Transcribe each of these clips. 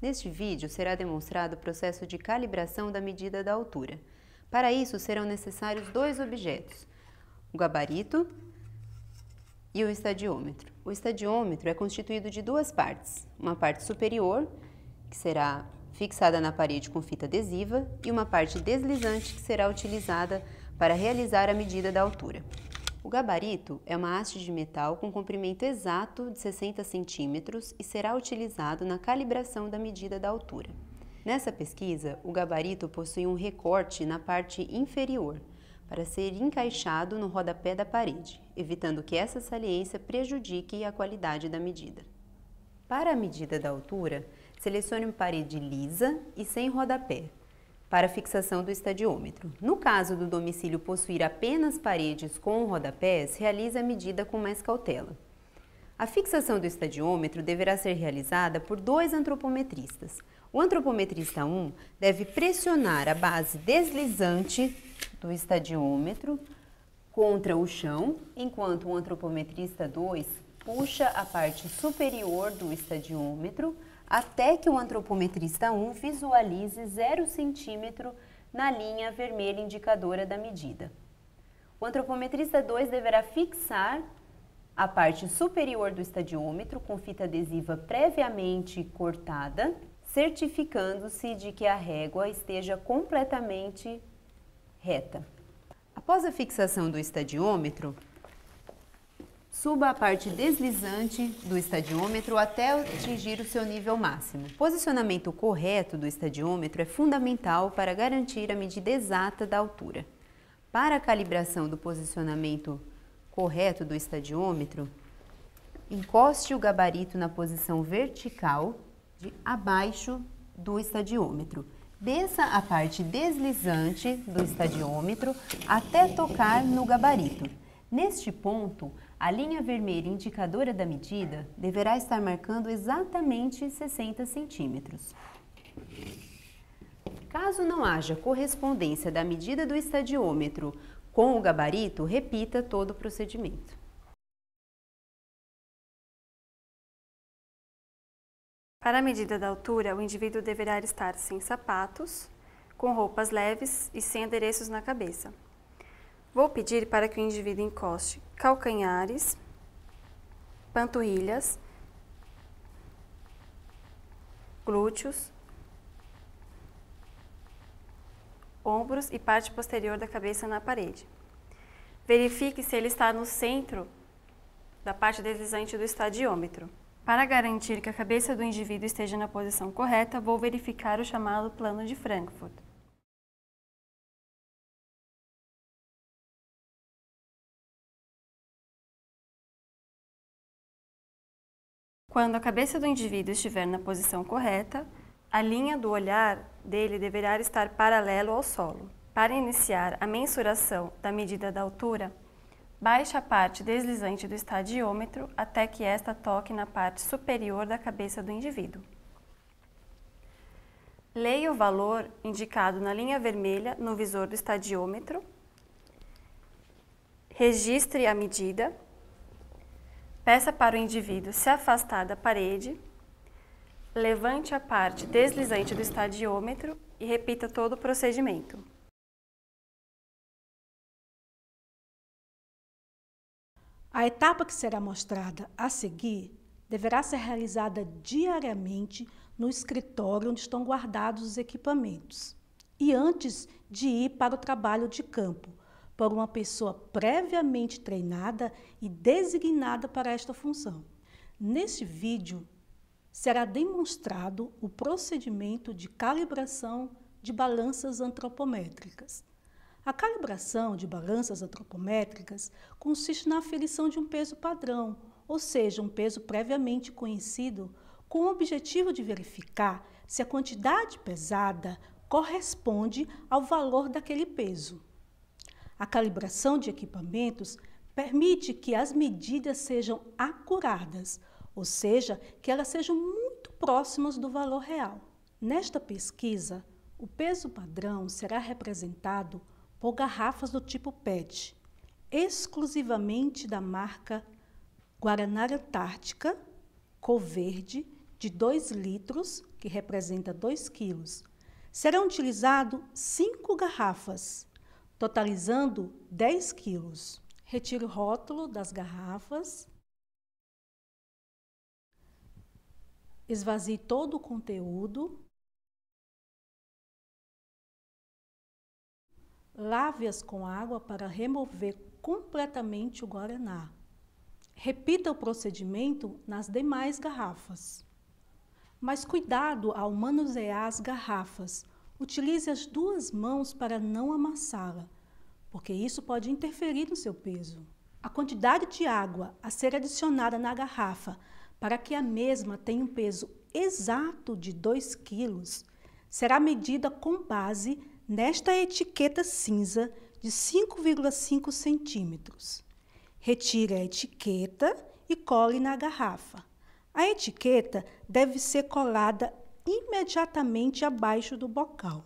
Neste vídeo será demonstrado o processo de calibração da medida da altura. Para isso serão necessários dois objetos, o gabarito e o estadiômetro. O estadiômetro é constituído de duas partes, uma parte superior, que será fixada na parede com fita adesiva, e uma parte deslizante que será utilizada para realizar a medida da altura. O gabarito é uma haste de metal com comprimento exato de 60 centímetros e será utilizado na calibração da medida da altura. Nessa pesquisa, o gabarito possui um recorte na parte inferior, para ser encaixado no rodapé da parede, evitando que essa saliência prejudique a qualidade da medida. Para a medida da altura, selecione uma parede lisa e sem rodapé, para a fixação do estadiômetro. No caso do domicílio possuir apenas paredes com rodapés, realize a medida com mais cautela. A fixação do estadiômetro deverá ser realizada por dois antropometristas. O antropometrista 1 deve pressionar a base deslizante do estadiômetro contra o chão, enquanto o antropometrista 2 puxa a parte superior do estadiômetro até que o antropometrista 1 visualize 0 centímetro na linha vermelha indicadora da medida. O antropometrista 2 deverá fixar a parte superior do estadiômetro com fita adesiva previamente cortada, certificando-se de que a régua esteja completamente reta. Após a fixação do estadiômetro, suba a parte deslizante do estadiômetro até atingir o seu nível máximo. O posicionamento correto do estadiômetro é fundamental para garantir a medida exata da altura. Para a calibração do posicionamento correto do estadiômetro, encoste o gabarito na posição vertical abaixo do estadiômetro. Desça a parte deslizante do estadiômetro até tocar no gabarito. Neste ponto, a linha vermelha indicadora da medida deverá estar marcando exatamente 60 centímetros. Caso não haja correspondência da medida do estadiômetro com o gabarito, repita todo o procedimento. Para a medida da altura, o indivíduo deverá estar sem sapatos, com roupas leves e sem adereços na cabeça. Vou pedir para que o indivíduo encoste calcanhares, panturrilhas, glúteos, ombros e parte posterior da cabeça na parede. Verifique se ele está no centro da parte deslizante do estadiômetro. Para garantir que a cabeça do indivíduo esteja na posição correta, vou verificar o chamado plano de Frankfurt. Quando a cabeça do indivíduo estiver na posição correta, a linha do olhar dele deverá estar paralelo ao solo. Para iniciar a mensuração da medida da altura, baixe a parte deslizante do estadiômetro até que esta toque na parte superior da cabeça do indivíduo. Leia o valor indicado na linha vermelha no visor do estadiômetro. Registre a medida. Peça para o indivíduo se afastar da parede. Levante a parte deslizante do estadiômetro e repita todo o procedimento. A etapa que será mostrada a seguir deverá ser realizada diariamente no escritório onde estão guardados os equipamentos e antes de ir para o trabalho de campo, por uma pessoa previamente treinada e designada para esta função. Neste vídeo, será demonstrado o procedimento de calibração de balanças antropométricas. A calibração de balanças antropométricas consiste na aferição de um peso padrão, ou seja, um peso previamente conhecido, com o objetivo de verificar se a quantidade pesada corresponde ao valor daquele peso. A calibração de equipamentos permite que as medidas sejam acuradas, ou seja, que elas sejam muito próximas do valor real. Nesta pesquisa, o peso padrão será representado por garrafas do tipo PET, exclusivamente da marca Guaraná Antártica, cor verde, de 2 litros, que representa 2 quilos, serão utilizadas 5 garrafas, totalizando 10 quilos. Retire o rótulo das garrafas. Esvazie todo o conteúdo. Lave-as com água para remover completamente o guaraná. Repita o procedimento nas demais garrafas. Mas cuidado ao manusear as garrafas. Utilize as 2 mãos para não amassá-la, porque isso pode interferir no seu peso. A quantidade de água a ser adicionada na garrafa para que a mesma tenha um peso exato de 2 quilos será medida com base nesta etiqueta cinza de 5,5 centímetros. Retire a etiqueta e cole na garrafa. A etiqueta deve ser colada imediatamente abaixo do bocal.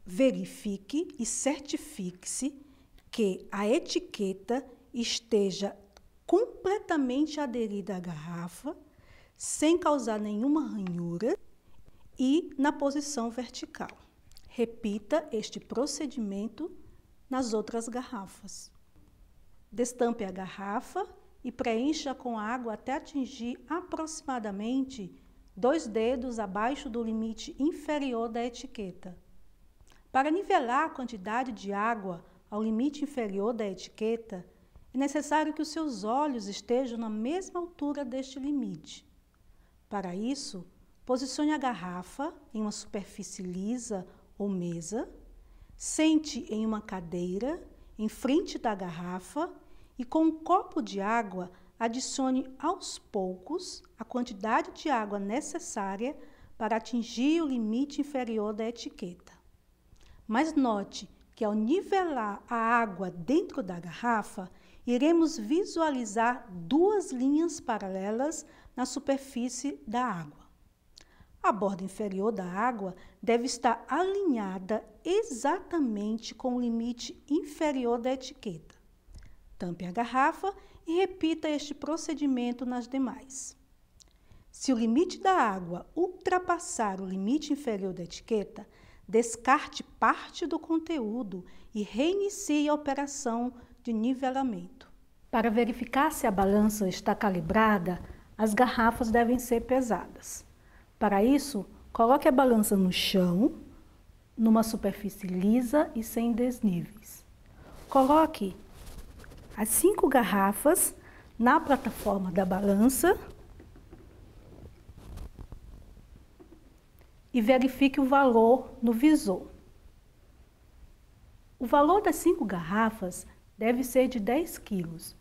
Verifique e certifique-se que a etiqueta esteja completamente aderida à garrafa, sem causar nenhuma ranhura e na posição vertical. Repita este procedimento nas outras garrafas. Destampe a garrafa e preencha com água até atingir aproximadamente 2 dedos abaixo do limite inferior da etiqueta. Para nivelar a quantidade de água ao limite inferior da etiqueta, é necessário que os seus olhos estejam na mesma altura deste limite. Para isso, posicione a garrafa em uma superfície lisa ou mesa, sente em uma cadeira em frente da garrafa e com um copo de água adicione aos poucos a quantidade de água necessária para atingir o limite inferior da etiqueta. Mas note que ao nivelar a água dentro da garrafa, iremos visualizar 2 linhas paralelas na superfície da água. A borda inferior da água deve estar alinhada exatamente com o limite inferior da etiqueta. Tampe a garrafa e repita este procedimento nas demais. Se o limite da água ultrapassar o limite inferior da etiqueta, descarte parte do conteúdo e reinicie a operação de nivelamento. Para verificar se a balança está calibrada, as garrafas devem ser pesadas. Para isso, coloque a balança no chão, numa superfície lisa e sem desníveis. Coloque as 5 garrafas na plataforma da balança e verifique o valor no visor. O valor das 5 garrafas deve ser de 10 quilos,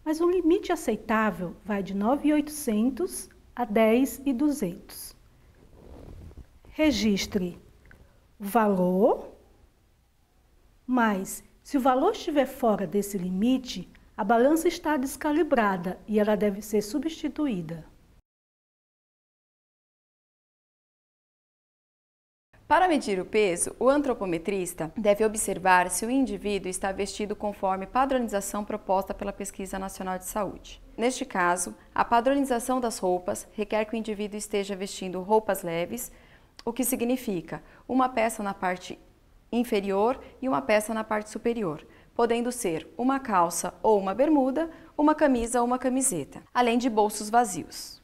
mas o limite aceitável vai de 9.800 a 10.200. Registre o valor, mas se o valor estiver fora desse limite, a balança está descalibrada e ela deve ser substituída. Para medir o peso, o antropometrista deve observar se o indivíduo está vestido conforme padronização proposta pela Pesquisa Nacional de Saúde. Neste caso, a padronização das roupas requer que o indivíduo esteja vestindo roupas leves, o que significa uma peça na parte inferior e uma peça na parte superior, podendo ser uma calça ou uma bermuda, uma camisa ou uma camiseta, além de bolsos vazios.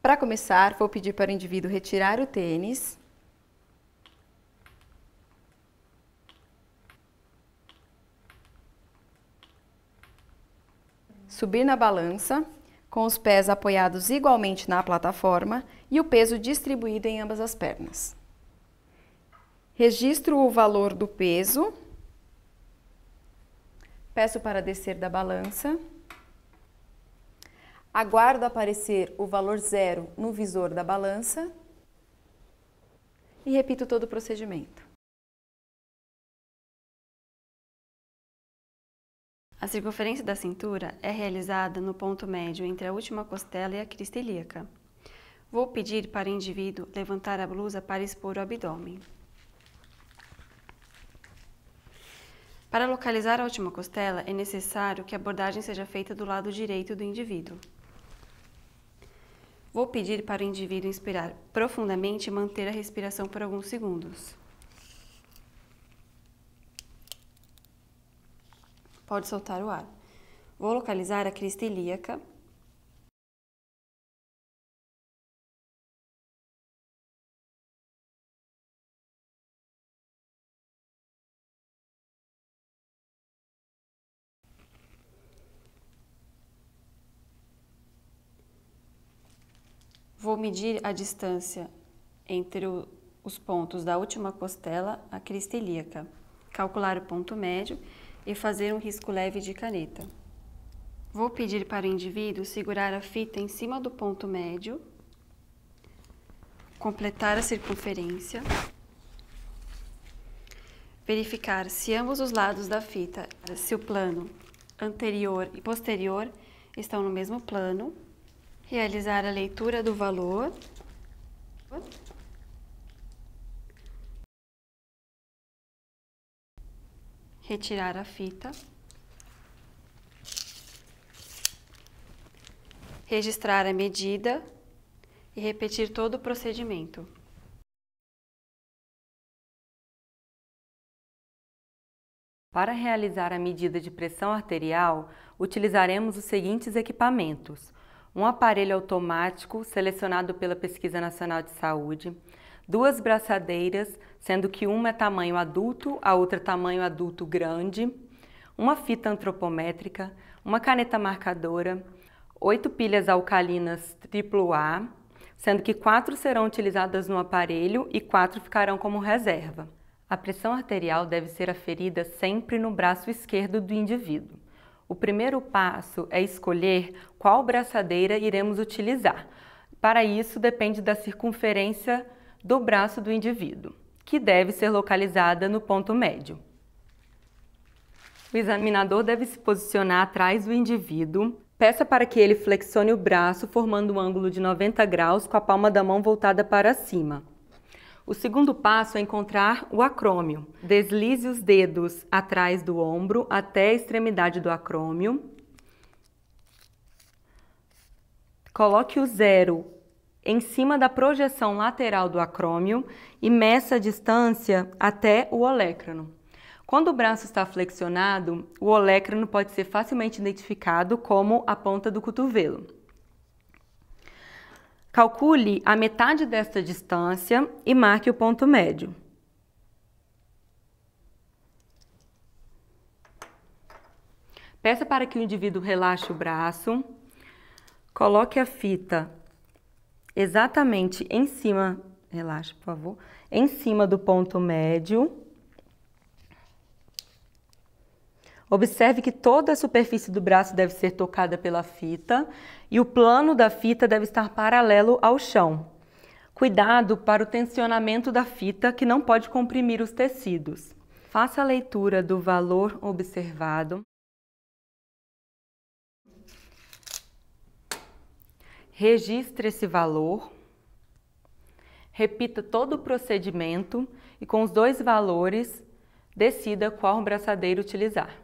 Para começar, vou pedir para o indivíduo retirar o tênis, subir na balança, com os pés apoiados igualmente na plataforma e o peso distribuído em ambas as pernas. Registro o valor do peso, peço para descer da balança, aguardo aparecer o valor 0 no visor da balança e repito todo o procedimento. A circunferência da cintura é realizada no ponto médio entre a última costela e a crista ilíaca. Vou pedir para o indivíduo levantar a blusa para expor o abdômen. Para localizar a última costela, é necessário que a abordagem seja feita do lado direito do indivíduo. Vou pedir para o indivíduo inspirar profundamente e manter a respiração por alguns segundos. Pode soltar o ar. Vou localizar a crista ilíaca. Vou medir a distância entre os pontos da última costela à crista ilíaca, calcular o ponto médio e fazer um risco leve de caneta. Vou pedir para o indivíduo segurar a fita em cima do ponto médio, completar a circunferência, verificar se ambos os lados da fita, se o plano anterior e posterior estão no mesmo plano, realizar a leitura do valor, retirar a fita, registrar a medida e repetir todo o procedimento. Para realizar a medida de pressão arterial, utilizaremos os seguintes equipamentos: um aparelho automático selecionado pela Pesquisa Nacional de Saúde, 2 braçadeiras, sendo que uma é tamanho adulto, a outra tamanho adulto grande, uma fita antropométrica, uma caneta marcadora, 8 pilhas alcalinas AAA, sendo que 4 serão utilizadas no aparelho e 4 ficarão como reserva. A pressão arterial deve ser aferida sempre no braço esquerdo do indivíduo. O primeiro passo é escolher qual braçadeira iremos utilizar. Para isso, depende da circunferência do braço do indivíduo, que deve ser localizada no ponto médio. O examinador deve se posicionar atrás do indivíduo. Peça para que ele flexione o braço, formando um ângulo de 90 graus com a palma da mão voltada para cima. O segundo passo é encontrar o acrômio. Deslize os dedos atrás do ombro até a extremidade do acrômio. Coloque o 0 em cima da projeção lateral do acrômio e meça a distância até o olecrano. Quando o braço está flexionado, o olecrano pode ser facilmente identificado como a ponta do cotovelo. Calcule a metade desta distância e marque o ponto médio. Peça para que o indivíduo relaxe o braço, coloque a fita exatamente em cima, relaxe, por favor, em cima do ponto médio. Observe que toda a superfície do braço deve ser tocada pela fita e o plano da fita deve estar paralelo ao chão. Cuidado para o tensionamento da fita, que não pode comprimir os tecidos. Faça a leitura do valor observado. Registre esse valor. Repita todo o procedimento e com os 2 valores, decida qual braçadeira utilizar.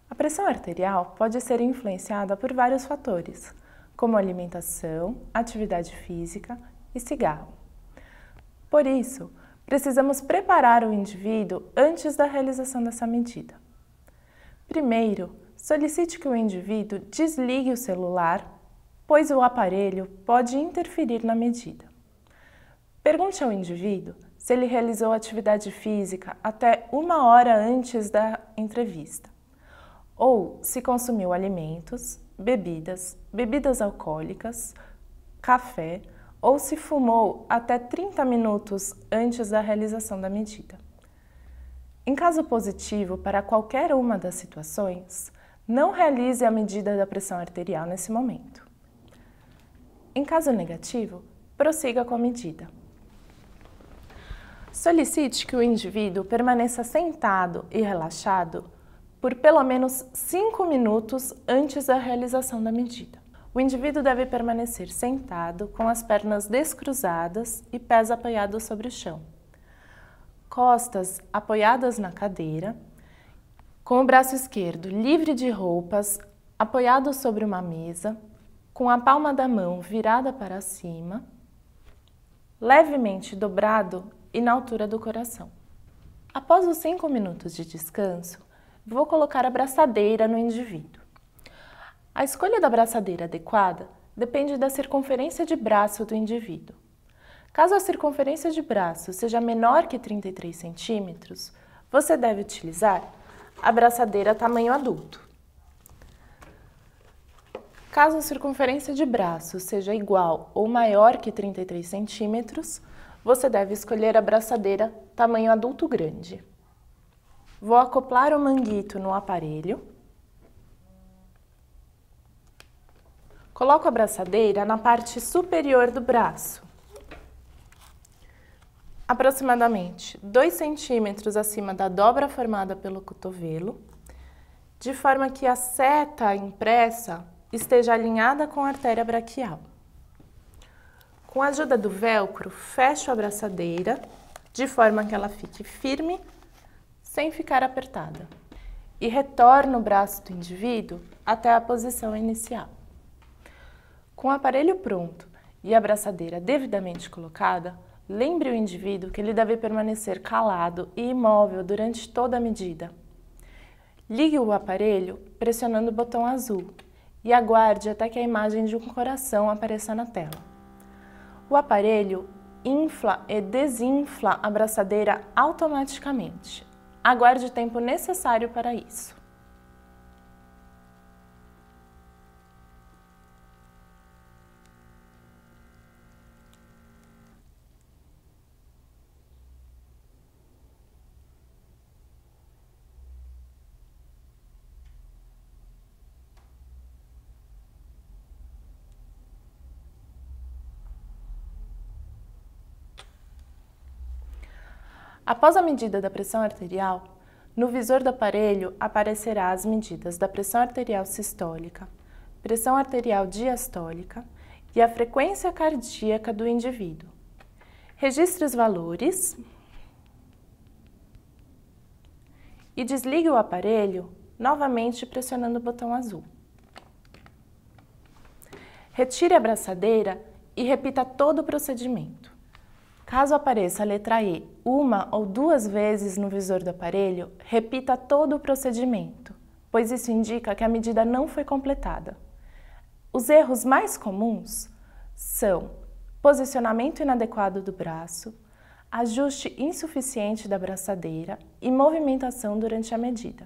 A pressão arterial pode ser influenciada por vários fatores, como alimentação, atividade física e cigarro. Por isso, precisamos preparar o indivíduo antes da realização dessa medida. Primeiro, solicite que o indivíduo desligue o celular, pois o aparelho pode interferir na medida. Pergunte ao indivíduo se ele realizou atividade física até 1 hora antes da entrevista, ou se consumiu alimentos, bebidas alcoólicas, café, ou se fumou até 30 minutos antes da realização da medida. Em caso positivo para qualquer uma das situações, não realize a medida da pressão arterial nesse momento. Em caso negativo, prossiga com a medida. Solicite que o indivíduo permaneça sentado e relaxado por pelo menos 5 minutos antes da realização da medida. O indivíduo deve permanecer sentado com as pernas descruzadas e pés apoiados sobre o chão. Costas apoiadas na cadeira, com o braço esquerdo livre de roupas, apoiado sobre uma mesa, com a palma da mão virada para cima, levemente dobrado e na altura do coração. Após os 5 minutos de descanso, vou colocar a braçadeira no indivíduo. A escolha da braçadeira adequada depende da circunferência de braço do indivíduo. Caso a circunferência de braço seja menor que 33 centímetros, você deve utilizar a braçadeira tamanho adulto. Caso a circunferência de braço seja igual ou maior que 33 centímetros, você deve escolher a braçadeira tamanho adulto grande. Vou acoplar o manguito no aparelho. Coloco a braçadeira na parte superior do braço, aproximadamente 2 centímetros acima da dobra formada pelo cotovelo, de forma que a seta impressa esteja alinhada com a artéria braquial. Com a ajuda do velcro, fecho a braçadeira de forma que ela fique firme, sem ficar apertada, e retorno o braço do indivíduo até a posição inicial. Com o aparelho pronto e a braçadeira devidamente colocada, lembre o indivíduo que ele deve permanecer calado e imóvel durante toda a medida. Ligue o aparelho pressionando o botão azul e aguarde até que a imagem de um coração apareça na tela. O aparelho infla e desinfla a braçadeira automaticamente. Aguarde o tempo necessário para isso. Após a medida da pressão arterial, no visor do aparelho aparecerá as medidas da pressão arterial sistólica, pressão arterial diastólica e a frequência cardíaca do indivíduo. Registre os valores e desligue o aparelho novamente pressionando o botão azul. Retire a braçadeira e repita todo o procedimento. Caso apareça a letra E 1 ou 2 vezes no visor do aparelho, repita todo o procedimento, pois isso indica que a medida não foi completada. Os erros mais comuns são posicionamento inadequado do braço, ajuste insuficiente da braçadeira e movimentação durante a medida.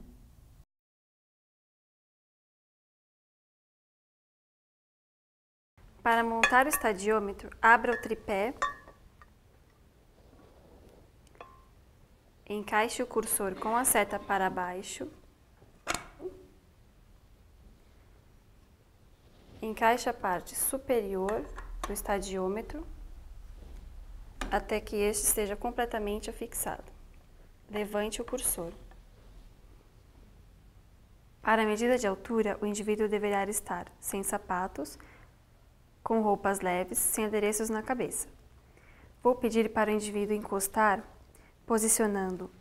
Para montar o estadiômetro, abra o tripé, encaixe o cursor com a seta para baixo, encaixe a parte superior do estadiômetro até que este esteja completamente afixado. Levante o cursor. Para a medida de altura, o indivíduo deverá estar sem sapatos, com roupas leves, sem adereços na cabeça. Vou pedir para o indivíduo encostar, posicionando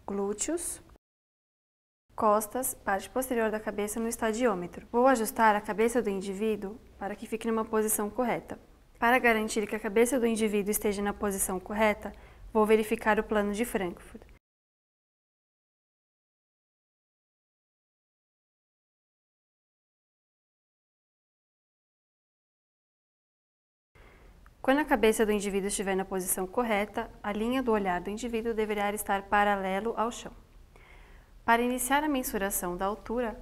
glúteos, costas, parte posterior da cabeça no estadiômetro. Vou ajustar a cabeça do indivíduo para que fique numa posição correta. Para garantir que a cabeça do indivíduo esteja na posição correta, vou verificar o plano de Frankfurt. Quando a cabeça do indivíduo estiver na posição correta, a linha do olhar do indivíduo deverá estar paralelo ao chão. Para iniciar a mensuração da altura,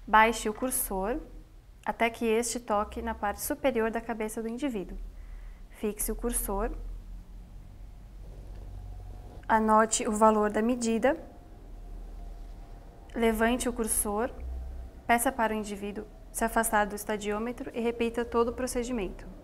baixe o cursor até que este toque na parte superior da cabeça do indivíduo. Fixe o cursor, anote o valor da medida, levante o cursor, peça para o indivíduo se afastar do estadiômetro e repita todo o procedimento.